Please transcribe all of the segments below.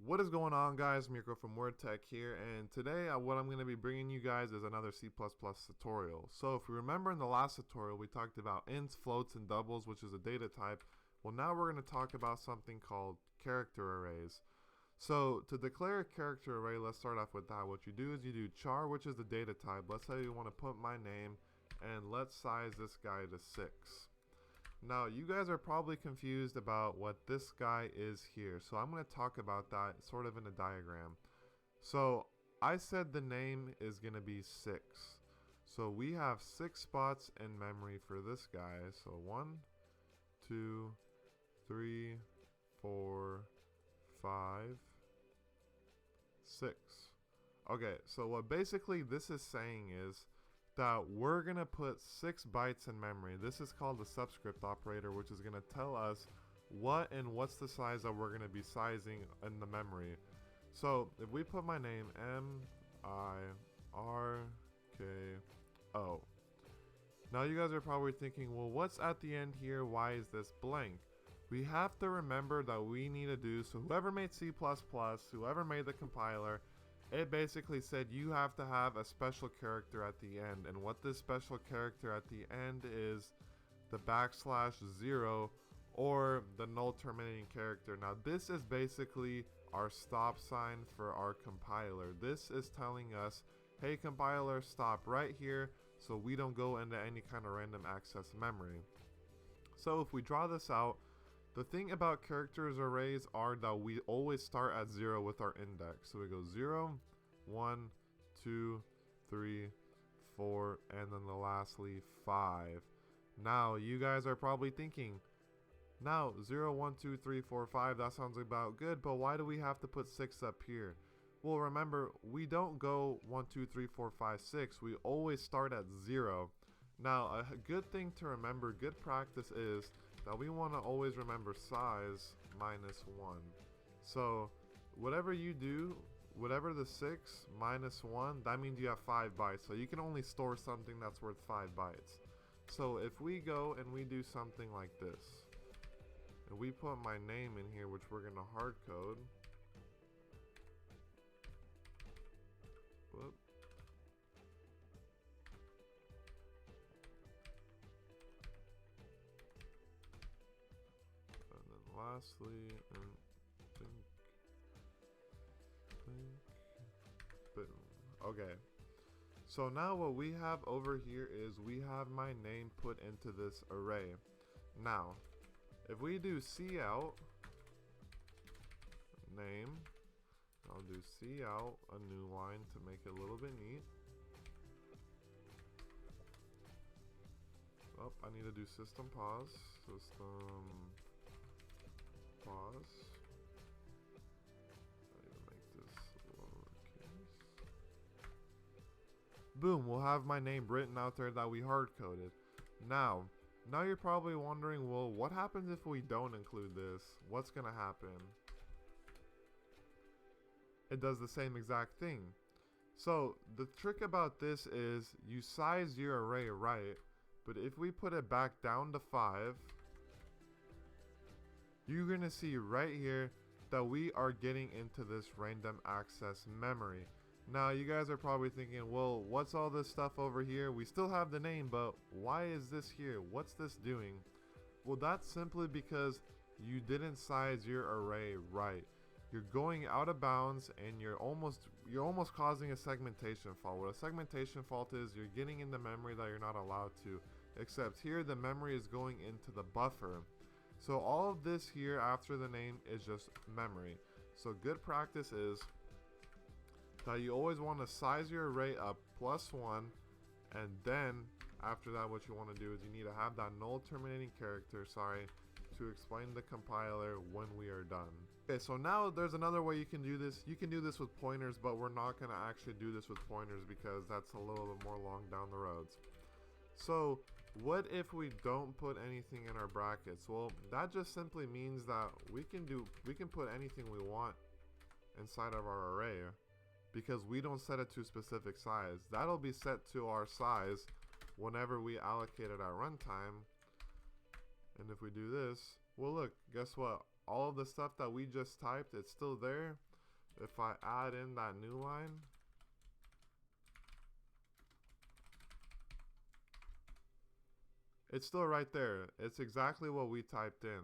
What is going on, guys? Mirko from WordTech here, and today what I'm going to be bringing you guys is another C++ tutorial. So if you remember in the last tutorial we talked about ints, floats, and doubles, which is a data type. Well, now we're going to talk about something called character arrays. So to declare a character array, let's start off with that. What you do is you do char, which is the data type. Let's say you want to put my name, and let's size this guy to 6. Now, you guys are probably confused about what this guy is here, so I'm going to talk about that sort of in a diagram. So, I said the name is going to be 6. So, we have 6 spots in memory for this guy. So, 1, 2, 3, 4, 5, 6. Okay, so what basically this is saying is that we're going to put 6 bytes in memory. This is called the Subscript Operator, which is going to tell us what's the size that we're going to be sizing in the memory. So if we put my name M-I-R-K-O. Now you guys are probably thinking, well, what's at the end here? Why is this blank? We have to remember that we need to do, so whoever made C++, whoever made the compiler, it basically said you have to have a special character at the end, and what this special character at the end is the \0 or the null terminating character. Now this is basically our stop sign for our compiler. This is telling us, hey compiler, stop right here so we don't go into any kind of random access memory. So if we draw this out, the thing about characters arrays are that we always start at 0 with our index. So we go 0, 1, 2, 3, 4, and then lastly 5. Now you guys are probably thinking, now 0, 1, 2, 3, 4, 5, that sounds about good, but why do we have to put 6 up here? Well, remember, we don't go 1, 2, 3, 4, 5, 6. We always start at 0. Now, a good thing to remember, good practice is that we want to always remember size minus 1. So, whatever you do, whatever the 6 minus 1, that means you have 5 bytes. So, you can only store something that's worth 5 bytes. So, if we go and we do something like this, and we put my name in here, which we're going to hard code. Whoop. And then lastly, and think, boom. Okay. So now what we have over here is we have my name put into this array. Now, if we do cout name, I'll do cout a new line to make it a little bit neat. Oh, I need to do system pause. System pause. I need to make this lowercase. Boom, we'll have my name written out there that we hard coded. Now you're probably wondering, well, what happens if we don't include this? What's gonna happen? It does the same exact thing. So the trick about this is you size your array right, but if we put it back down to 5, you're gonna see right here that we are getting into this random access memory. Now you guys are probably thinking, well, what's all this stuff over here? We still have the name, but why is this here? What's this doing? Well, that's simply because you didn't size your array right. You're going out of bounds and you're almost causing a segmentation fault. What a segmentation fault is, you're getting in the memory that you're not allowed to, except here the memory is going into the buffer. So all of this here after the name is just memory. So good practice is that you always want to size your array up +1, and then after that what you want to do is you need to have that null terminating character, to explain the compiler when we are done. Okay, so now there's another way you can do this. You can do this with pointers, but we're not going to actually do this with pointers because that's a little bit more long down the roads. So what if we don't put anything in our brackets? Well, that just simply means that we can put anything we want inside of our array because we don't set it to a specific size. That'll be set to our size whenever we allocate it at runtime. And if we do this, well, look, guess what? All of the stuff that we just typed, it's still there. if I add in that new line, it's still right there. It's exactly what we typed in.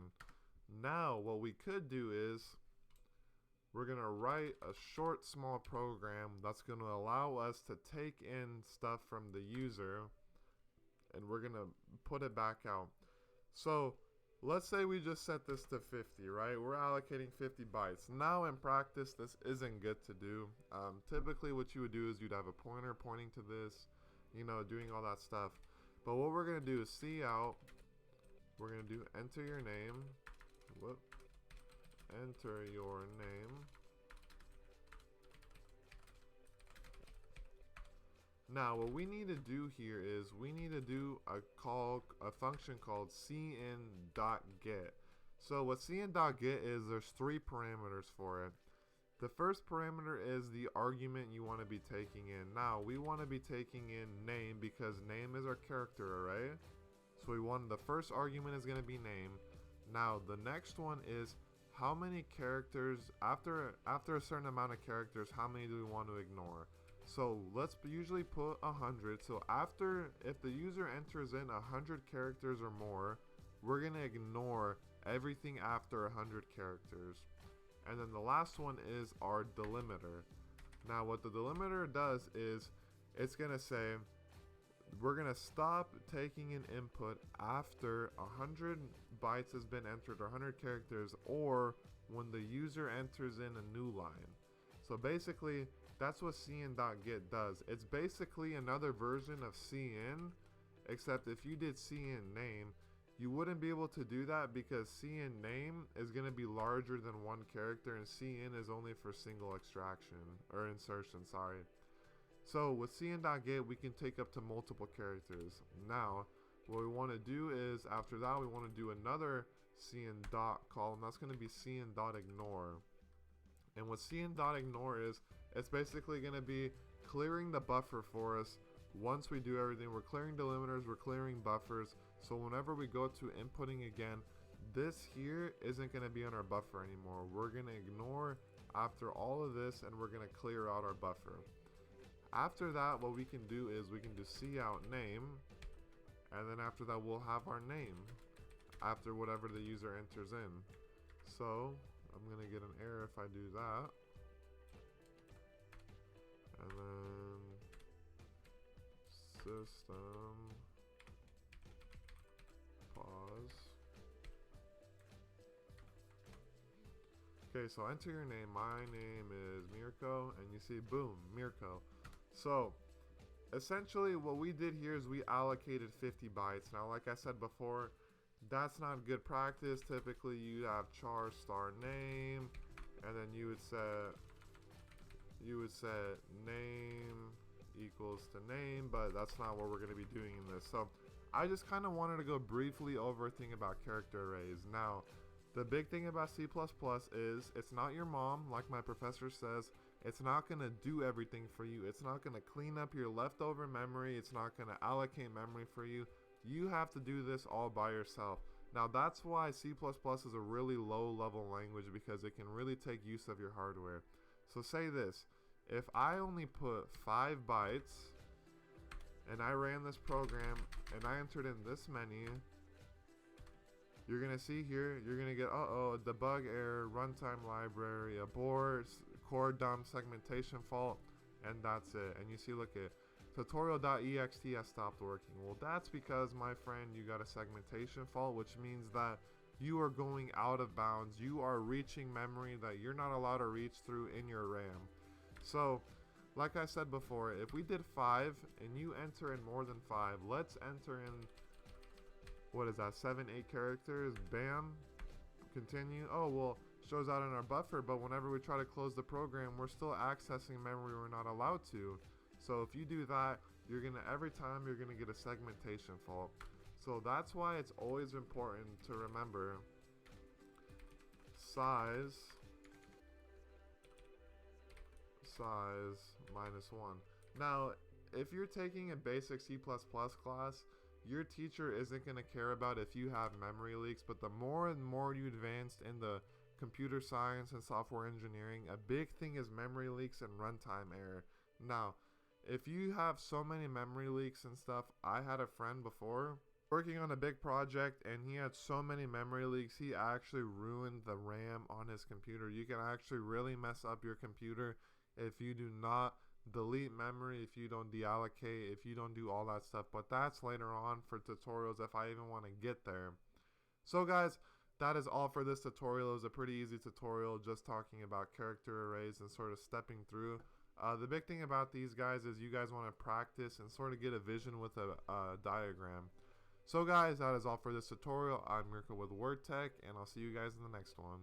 Now, what we could do is we're going to write a short, small program that's going to allow us to take in stuff from the user, and we're going to put it back out. So let's say we just set this to 50, right? We're allocating 50 bytes. Now in practice, this isn't good to do. Typically what you would do is you'd have a pointer pointing to this, you know, doing all that stuff. But what we're going to do is cout. We're going to do enter your name. Whoop. Enter your name. Now what we need to do here is we need to do a function called cin.get. So what cin.get is, there's 3 parameters for it. The first parameter is the argument you want to be taking in. Now we want to be taking in name because name is our character array. So we want the first argument is going to be name. Now the next one is how many characters, after a certain amount of characters, how many do we want to ignore? So let's usually put 100. So if the user enters in 100 characters or more, we're going to ignore everything after 100 characters. And then the last one is our delimiter. Now what the delimiter does is it's going to say we're going to stop taking an input after 100 bytes has been entered or 100 characters, or when the user enters in a new line. So basically that's what cin.get does. It's basically another version of cin, except if you did cin name, you wouldn't be able to do that because cin name is going to be larger than 1 character and cin is only for single extraction or insertion, sorry. So with cin.get we can take up to multiple characters. Now what we want to do is after that we want to do another cin.call, and that's going to be cin.ignore. And what cin.ignore is, it's basically going to be clearing the buffer for us. Once we do everything, we're clearing delimiters, we're clearing buffers. So whenever we go to inputting again, this here isn't going to be on our buffer anymore. We're going to ignore after all of this and we're going to clear out our buffer. After that, what we can do is we can do cout name, and then after that we'll have our name after whatever the user enters in. So I'm going to get an error if I do that. And then system pause. Okay, so enter your name. My name is Mirko, and you see, boom, Mirko. So essentially what we did here is we allocated 50 bytes. Now like I said before, that's not good practice. Typically you'd have char star name, and then you would set name equals to name, but that's not what we're going to be doing in this. So I just kind of wanted to go briefly over a thing about character arrays. Now the big thing about C++ is it's not your mom, like my professor says. It's not going to do everything for you. It's not going to clean up your leftover memory. It's not going to allocate memory for you. You have to do this all by yourself. Now that's why C++ is a really low level language, because it can really take use of your hardware. So say this, if I only put 5 bytes and I ran this program and I entered in this many, you're going to see here, you're going to get, debug error, runtime library, abort, core dump, segmentation fault, and that's it. And you see, look at tutorial.ext has stopped working. Well, that's because, my friend, you got a segmentation fault, which means that you are going out of bounds. You are reaching memory that you're not allowed to reach through in your RAM. So, like I said before, if we did 5 and you enter in more than 5, let's enter in, what is that, 7, 8 characters, bam, continue. Oh, well, shows out in our buffer, but whenever we try to close the program, we're still accessing memory we're not allowed to. So if you do that, every time you're gonna get a segmentation fault. So that's why it's always important to remember size -1. Now, if you're taking a basic C++ class, your teacher isn't going to care about if you have memory leaks, but the more and more you advance in the computer science and software engineering, a big thing is memory leaks and runtime error. Now, if you have so many memory leaks and stuff, I had a friend before working on a big project and he had so many memory leaks, he actually ruined the RAM on his computer. You can actually really mess up your computer if you do not delete memory, if you don't deallocate, if you don't do all that stuff. But that's later on for tutorials if I even want to get there. So guys, that is all for this tutorial. It was a pretty easy tutorial just talking about character arrays and sort of stepping through. The big thing about these guys is you guys want to practice and sort of get a vision with a diagram. So guys, that is all for this tutorial. I'm Mirko with WordTech, and I'll see you guys in the next one.